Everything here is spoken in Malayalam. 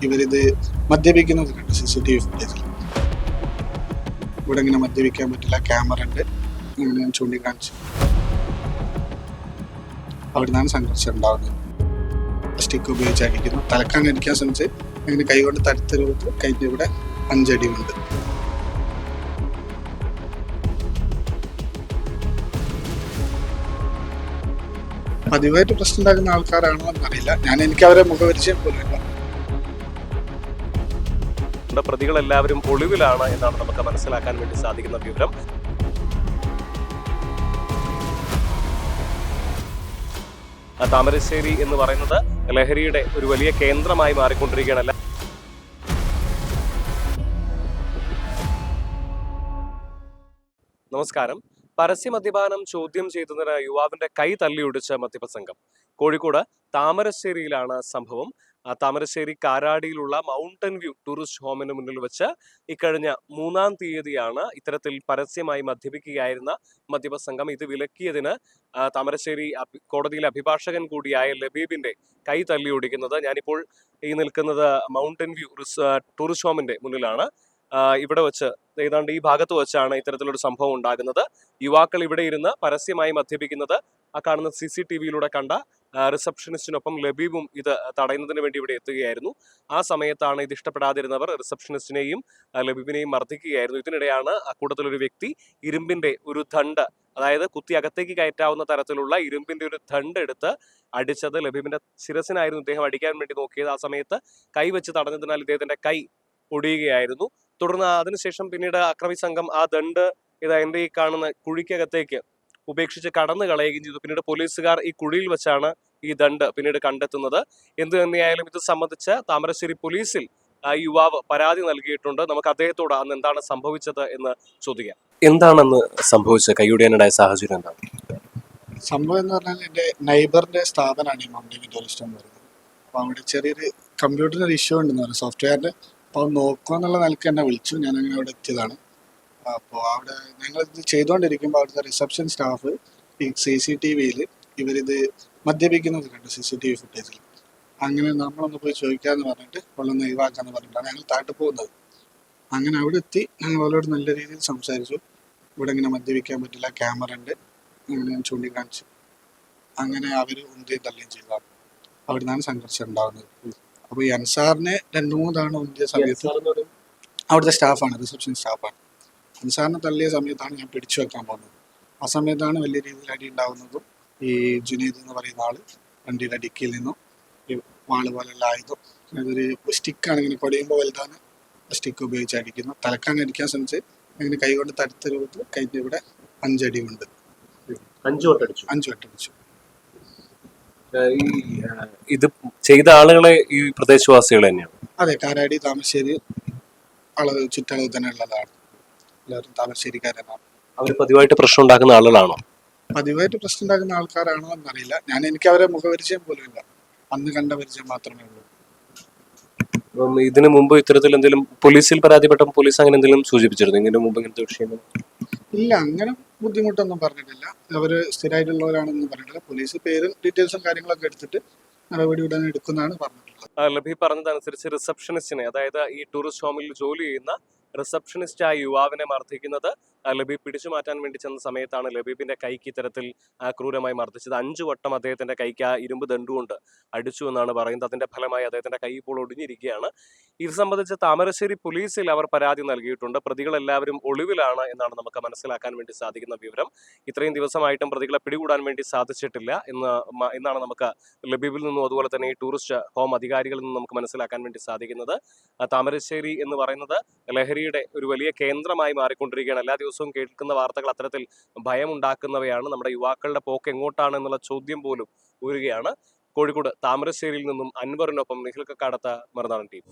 ഇവരിത് മദ്യപിക്കുന്നത് കണ്ട് CCTV ഫുട്ടേജിൽ. ഇവിടെ ഇങ്ങനെ മദ്യപിക്കാൻ പറ്റില്ല, ക്യാമറ ഉണ്ട്, ഇങ്ങനെ ഞാൻ ചൂണ്ടിക്കാണിച്ചു. അവിടെ നിന്നാണ് സംഘർഷം ഉണ്ടാകുന്നത്. സ്റ്റിക്ക് ഉപയോഗിച്ച് അടിക്കുന്നു, തലക്കാണ് അടിക്കാൻ ശ്രമിച്ച് അങ്ങനെ കൈകൊണ്ട് തടുത്ത രൂപത്തിൽ കൈക്ക് ഇവിടെ 5 അടിയുണ്ട്. പതിവായിട്ട് പ്രശ്നം ഉണ്ടാക്കുന്ന ആൾക്കാരാണോ എന്നറിയില്ല. എനിക്ക് അവരെ മുഖപരിചയം പോലും ഇല്ല. പ്രതികളെല്ലാവരും ഒളിവിലാണ് എന്നാണ് നമുക്ക് മനസ്സിലാക്കാൻ വേണ്ടി സാധിക്കുന്ന വിവരം. താമരശ്ശേരി എന്ന് പറയുന്നത് ലഹരിയുടെ ഒരു വലിയ കേന്ദ്രമായി മാറിക്കൊണ്ടിരിക്കുകയാണ്. നമസ്കാരം. പരസ്യ മദ്യപാനം ചോദ്യം ചെയ്തതിന് യുവാവിന്റെ കൈ തല്ലിയൊടിച്ച മദ്യപസംഘം. കോഴിക്കോട് താമരശ്ശേരിയിലാണ് സംഭവം. താമരശ്ശേരി കാരാടിയിലുള്ള മൗണ്ടൻ വ്യൂ ടൂറിസ്റ്റ് ഹോമിന് മുന്നിൽ വെച്ച് ഇക്കഴിഞ്ഞ 3-ാം തീയതിയാണ് ഇത്തരത്തിൽ പരസ്യമായി മദ്യപിക്കുകയായിരുന്ന മദ്യപസംഘം ഇത് വിലക്കിയതിന് താമരശ്ശേരി കോടതിയിലെ അഭിഭാഷകൻ കൂടിയായ ലബീബിന്റെ കൈ തല്ലിയൊടിക്കുന്നത്. ഞാനിപ്പോൾ ഈ നിൽക്കുന്നത് മൗണ്ടൻ വ്യൂ ടൂറിസ്റ്റ് ഹോമിന്റെ മുന്നിലാണ്. ഇവിടെ വെച്ച് ഏതാണ്ട് ഈ ഭാഗത്ത് വെച്ചാണ് ഇത്തരത്തിലൊരു സംഭവം ഉണ്ടാകുന്നത്. യുവാക്കൾ ഇവിടെ ഇരുന്ന് പരസ്യമായി മദ്യപിക്കുന്നത് ആ കാണുന്ന CCTVയിലൂടെ കണ്ട റിസപ്ഷനിസ്റ്റിനൊപ്പം ലബീബും ഇത് തടയുന്നതിന് വേണ്ടി ഇവിടെ എത്തുകയായിരുന്നു. ആ സമയത്താണ് ഇത് ഇഷ്ടപ്പെടാതിരുന്നവർ റിസപ്ഷനിസ്റ്റിനെയും ലബീബിനെയും മർദ്ദിക്കുകയായിരുന്നു. ഇതിനിടെയാണ് അക്കൂട്ടത്തിലൊരു വ്യക്തി ഇരുമ്പിന്റെ ഒരു ദണ്ഡ്, അതായത് കുത്തി അകത്തേക്ക് കയറ്റാവുന്ന തരത്തിലുള്ള ഇരുമ്പിന്റെ ഒരു ദണ്ഡ് എടുത്ത് അടിച്ചത്. ലബീബിന്റെ ശിരസിനായിരുന്നു ഇദ്ദേഹം അടിക്കാൻ വേണ്ടി നോക്കിയത്. ആ സമയത്ത് കൈ വെച്ച് തടഞ്ഞതിനാൽ ഇദ്ദേഹത്തിന്റെ കൈ ഒടിയുകയായിരുന്നു. തുടർന്ന് അതിനുശേഷം പിന്നീട് അക്രമി സംഘം ആ ദണ്ഡ് എന്റെ ഈ കാണുന്ന കുഴിക്കകത്തേക്ക് ഉപേക്ഷിച്ച് കടന്നു കളയുകയും ചെയ്തു. പിന്നീട് പോലീസുകാർ ഈ കുഴിയിൽ വെച്ചാണ് ഈ ദണ്ഡ് പിന്നീട് കണ്ടെത്തുന്നത്. എന്ത് തന്നെയായാലും ഇത് സംബന്ധിച്ച് താമരശ്ശേരി പോലീസിൽ യുവാവ് പരാതി നൽകിയിട്ടുണ്ട്. നമുക്ക് അദ്ദേഹത്തോട് അന്ന് എന്താണ് സംഭവിച്ചത് എന്ന് ചോദിക്കാം. എന്താണെന്ന് സംഭവിച്ചത്? കൈയൊടിയാനുണ്ടായ സാഹചര്യം എന്താണ്? സംഭവം എന്ന് പറഞ്ഞാൽ എൻ്റെ നൈബറിന്റെ സ്ഥാപനമാണ് ഈ മൗണ്ടൻ ടൂറിസ്റ്റ് എന്ന് പറയുന്നത്. അപ്പോൾ അവിടെ ചെറിയൊരു കമ്പ്യൂട്ടറിന് ഒരു ഇഷ്യൂ ഉണ്ടെന്ന് പറഞ്ഞു സോഫ്റ്റ്വെയറിന്റെ. അപ്പോൾ നോക്കുക എന്നുള്ള നിലക്ക് എന്നെ വിളിച്ചു. ഞാൻ അങ്ങനെ അവിടെ എത്തിയതാണ്. അപ്പോൾ അവിടെ ഞങ്ങളിത് ചെയ്തുകൊണ്ടിരിക്കുമ്പോൾ അവിടുത്തെ റിസപ്ഷൻ സ്റ്റാഫ് ഈ CCTVയിൽ ഇവരിത് മദ്യപിക്കുന്നത് കണ്ടു CCTV ഫുട്ടേജിൽ. അങ്ങനെ നമ്മളൊന്ന് പോയി ചോദിക്കാമെന്ന് പറഞ്ഞിട്ട് വെള്ളം ഒഴിവാക്കാന്ന് പറഞ്ഞിട്ടാണ് ഞങ്ങൾ താഴോട്ട് പോകുന്നത്. അങ്ങനെ അവിടെ എത്തി ഞങ്ങൾ അവരോട് നല്ല രീതിയിൽ സംസാരിച്ചു. ഇവിടെ ഇങ്ങനെ മദ്യപിക്കാൻ പറ്റില്ല, ക്യാമറ ഉണ്ട്, അങ്ങനെ ഞാൻ ചൂണ്ടിക്കാണിച്ചു. അങ്ങനെ അവർ ഉന്തുകയും തള്ളുകയും ചെയ്തതാണ്. അവിടെ നിന്നാണ് സംഘർഷം ഉണ്ടാകുന്നത്. അപ്പോൾ ഈ അൻസാറിനെ 2-3 തവണ ഉന്തിയ സമയത്ത് അവിടുത്തെ സ്റ്റാഫാണ്, റിസപ്ഷൻ സ്റ്റാഫാണ്. അൻസാറിനെ തള്ളിയ സമയത്താണ് ഞാൻ പിടിച്ചു വെക്കാൻ പോകുന്നത്. ആ സമയത്താണ് വലിയ രീതിയിൽ അടി ഉണ്ടാകുന്നതും. ഈ ജുനൈദ് എന്ന് പറയുന്ന ആള് വണ്ടിയുടെ ഡിക്കിയിൽ നിന്നും ഈ വാള് പോലെയുള്ള ആയുധം, അതൊരു സ്റ്റിക്കാണ്, ഇങ്ങനെ കൊടിയുമ്പോൾ വലുതാണ്, സ്റ്റിക്ക് ഉപയോഗിച്ച് അടിക്കുന്നു. തലക്കാണ് അടിക്കാൻ ശ്രമിച്ച് അങ്ങനെ കൈകൊണ്ട് തടുത്ത രൂപത്തിൽ കൈക്ക് ഇവിടെ 5 അടിയുണ്ട്. 5 വട്ടം അടിച്ചു. ഇത് ചെയ്ത ആളുകളെ ഈ പ്രദേശവാസികൾ തന്നെയാണ്? അതെ, കാരാടി താമരശ്ശേരി ചുറ്റളവ് തന്നെ ഉള്ളതാണ്. എല്ലാവരും താമരശ്ശേരിക്കാരാണ്. അവർ പതിവായിട്ട് പ്രശ്നം ഉണ്ടാക്കുന്ന ആളുകളാണോ? പതിവായിട്ട് പ്രശ്നം ഉണ്ടാക്കുന്ന ആൾക്കാരാണോ എന്നറിയില്ല. എനിക്ക് അവരെ മുഖപരിചയം പോലും ഇല്ല. അന്ന് കണ്ട പരിചയം മാത്രമേ ഉള്ളൂ. ഇതിനു മുമ്പ് ഇത്തരത്തിൽ എന്തെങ്കിലും പോലീസിൽ പരാതിപ്പെട്ട പോലീസ് അങ്ങനെ എന്തെങ്കിലും സൂചിപ്പിച്ചിരുന്നു ഇതിനു മുമ്പ് ഇങ്ങനത്തെ വിഷയം? ഇല്ല, അങ്ങനെ ബുദ്ധിമുട്ടൊന്നും പറഞ്ഞിട്ടില്ല. അവര് സ്ഥിരമായിട്ടുള്ളവരാണെന്നും പറഞ്ഞിട്ടില്ല. പോലീസ് പേരും ഡീറ്റെയിൽസും കാര്യങ്ങളൊക്കെ എടുത്തിട്ട് നടപടി ഉടൻ എടുക്കുന്നതാണ് പറഞ്ഞിട്ടുള്ളത്. ലബീബ് പറഞ്ഞതനുസരിച്ച് റിസപ്ഷനിസ്റ്റിനെ, അതായത് ഈ ടൂറിസ്റ്റ് ഹോമിൽ ജോലി ചെയ്യുന്ന റിസപ്ഷനിസ്റ്റായ യുവാവിനെ മർദ്ദിക്കുന്നത് ലബീബ് പിടിച്ചു മാറ്റാൻ വേണ്ടി ചെന്ന സമയത്താണ് ലബീബിന്റെ കൈക്ക് ഇത്തരത്തിൽ ക്രൂരമായി മർദ്ദിച്ചത്. 5 വട്ടം അദ്ദേഹത്തിന്റെ കൈക്ക് ആ ഇരുമ്പ് ദണ്ഡുകൊണ്ട് അടിച്ചു എന്നാണ് പറയുന്നത്. അതിന്റെ ഫലമായി അദ്ദേഹത്തിന്റെ കൈ ഇപ്പോൾ ഒടിഞ്ഞിരിക്കുകയാണ്. ഇത് സംബന്ധിച്ച് താമരശ്ശേരി പോലീസിൽ അവർ പരാതി നൽകിയിട്ടുണ്ട്. പ്രതികളെല്ലാവരും ഒളിവിലാണ് എന്നാണ് നമുക്ക് മനസ്സിലാക്കാൻ വേണ്ടി സാധിക്കുന്ന വിവരം. ഇത്രയും ദിവസമായിട്ടും പ്രതികളെ പിടികൂടാൻ വേണ്ടി സാധിച്ചിട്ടില്ല എന്നാണ് നമുക്ക് ലബീബിൽ നിന്നും അതുപോലെ തന്നെ ഈ ടൂറിസ്റ്റ് ഹോം അധികാരികളിൽ നിന്നും നമുക്ക് മനസ്സിലാക്കാൻ വേണ്ടി സാധിക്കുന്നത്. താമരശ്ശേരി എന്ന് പറയുന്നത് ലഹരിയുടെ ഒരു വലിയ കേന്ദ്രമായി മാറിക്കൊണ്ടിരിക്കുകയാണ്. എല്ലാ ദിവസവും കേൾക്കുന്ന വാർത്തകൾ അത്തരത്തിൽ ഭയമുണ്ടാക്കുന്നവയാണ്. നമ്മുടെ യുവാക്കളുടെ പോക്ക് എങ്ങോട്ടാണ് എന്നുള്ള ചോദ്യം പോലും ഉയരുകയാണ്. കോഴിക്കോട് താമരശ്ശേരിയിൽ നിന്നും അൻവറിനൊപ്പം നിഖിൽ കക്കാടത്ത, മറുനാടൻ ടീം.